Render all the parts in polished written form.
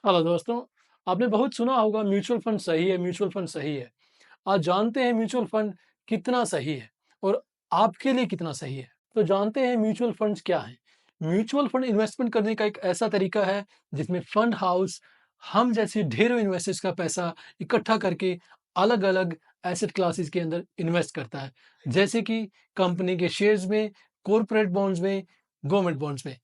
Hello दोस्तों, आपने बहुत सुना होगा म्यूचुअल फंड सही है, म्यूचुअल फंड सही है। आज जानते हैं म्यूचुअल फंड कितना सही है और आपके लिए कितना सही है। तो जानते हैं म्यूचुअल फंड्स क्या हैं। म्यूचुअल फंड इन्वेस्टमेंट करने का एक ऐसा तरीका है जिसमें फंड हाउस हम जैसे ढेरों इन्वेस्टर्स का पैसा इकट्ठा करके अलग-अलग एसेट क्लासेस के अंदर इन्वेस्ट करता है। जैसे कि कंपनी के शेयर्स में, कॉर्पोरेट बॉन्ड्स में, गवर्नमेंट बॉन्ड्स में।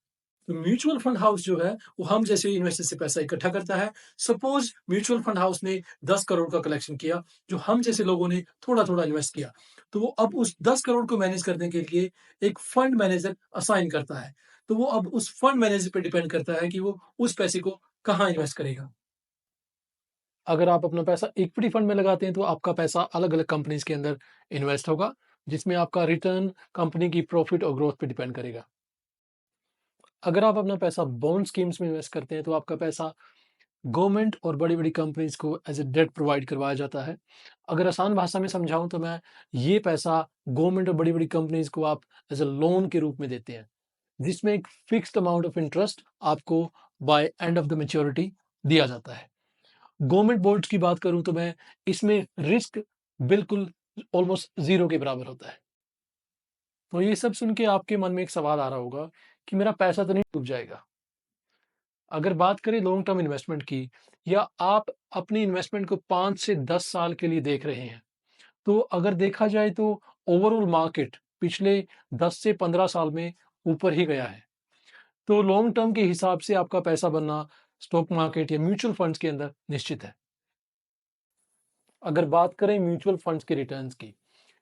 तो म्यूचुअल फंड हाउस जो है वो हम जैसे इन्वेस्टर से पैसा इकट्ठा करता है। सपोज म्यूचुअल फंड हाउस ने 10 करोड़ का कलेक्शन किया, जो हम जैसे लोगों ने थोड़ा-थोड़ा इन्वेस्ट किया। तो वो अब उस 10 करोड़ को मैनेज करने के लिए एक फंड मैनेजर असाइन करता है। तो वो अब उस फंड मैनेजर पे डिपेंड करता है कि वो उस पैसे को कहाँ इन्वेस्ट करेगा। अगर आप अपना पैसा इक्विटी फंड में लगाते हैं तो आपका पैसा अलग-अलग कंपनीज़ के अंदर इन्वेस्ट होगा, जिसमें आपका रिटर्न कंपनी की प्रॉफिट और ग्रोथ पे डिपेंड करेगा। अगर आप अपना पैसा बॉन्ड स्कीम्स में इन्वेस्ट करते हैं तो आपका पैसा गवर्नमेंट और बड़ी-बड़ी कंपनीज़ को एज़ अ डेट प्रोवाइड करवाया जाता है। अगर आसान भाषा में समझाऊँ तो मैं ये पैसा गवर्नमेंट और बड़ी-बड़ी कंपनीज़ को आप एज़ अ लोन के रूप में देते हैं, जिसमें एक फिक्स्ड अमाउंट ऑफ इंटरेस्ट आपको by end of the maturity दिया जाता है। गवर्नमेंट बॉन्ड्स की बात करूँ तो मैं इसमें रिस्क बिल्कुल ऑलमोस्ट ज़ीरो के बराबर होता है। तो ये सब सुन के आपके मन में एक सवाल आ रहा होगा कि मेरा पैसा तो नहीं डूब जाएगा? अगर बात करें लॉन्ग टर्म इन्वेस्टमेंट की या आप अपनी इन्वेस्टमेंट को 5 से 10 साल के लिए देख रहे हैं, तो अगर देखा जाए तो ओवरऑल मार्केट पिछले 10 से 15 साल में ऊपर ही गया है। तो लॉन्ग टर्म के हिसाब से आपका पैसा बनना स्टॉक मार्केट या म्यूचुअल फंड्स के अंदर निश्चित है। अगर बात करें म्यूचुअल फंड्स के रिटर्न्स की,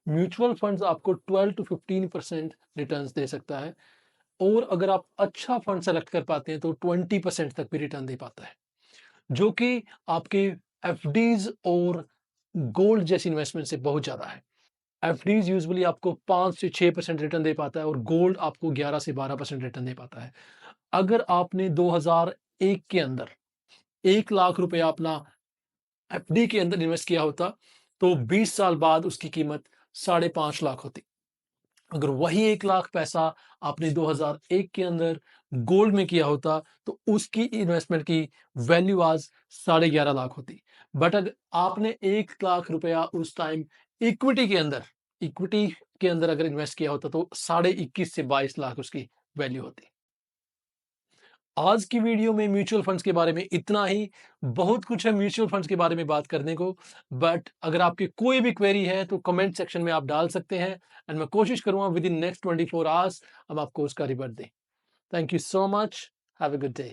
म्यूचुअल फंड्स आपको 12 टू 15% रिटर्न्स दे सकता है और अगर आप अच्छा फंड सेलेक्ट कर पाते हैं तो 20% तक भी रिटर्न दे पाता है। जो कि आपके एफडीज़ और गोल्ड जैसी इन्वेस्टमेंट से बहुत ज़्यादा है। एफडीज़ यूजुअली आपको 5 से 6% रिटर्न दे पाता है और गोल्ड आपको 11 से 12% रिटर्न दे पाता है। अगर आपने 2001 के अंदर 1 लाख रुपया अपना एफडी के अंदर इन्वेस्ट किया होता, तो 20 साल बाद उसकी कीमत साढ़े 5 लाख होती। अगर वही 1 लाख पैसा आपने 2001 के अंदर गोल्ड में किया होता, तो उसकी इन्वेस्टमेंट की वैल्यू आज साढ़े 11 लाख होती। बट अगर आपने 1 लाख रुपया उस टाइम इक्विटी के अंदर इक्विटी के अंदर अगर इन्वेस्ट किया होता, तो साढ़े 21 से 22 लाख उसकी वैल्यू होती। आज की वीडियो में म्यूचुअल फंड्स के बारे में इतना ही। बहुत कुछ है म्यूचुअल फंड्स के बारे में बात करने को, बट अगर आपकी कोई भी क्वेरी है तो कमेंट सेक्शन में आप डाल सकते हैं एंड मैं कोशिश करूंगा विद इन नेक्स्ट 24 आवर्स हम आपको उसका रिवर्ट दें। Thank you so much. Have a good day.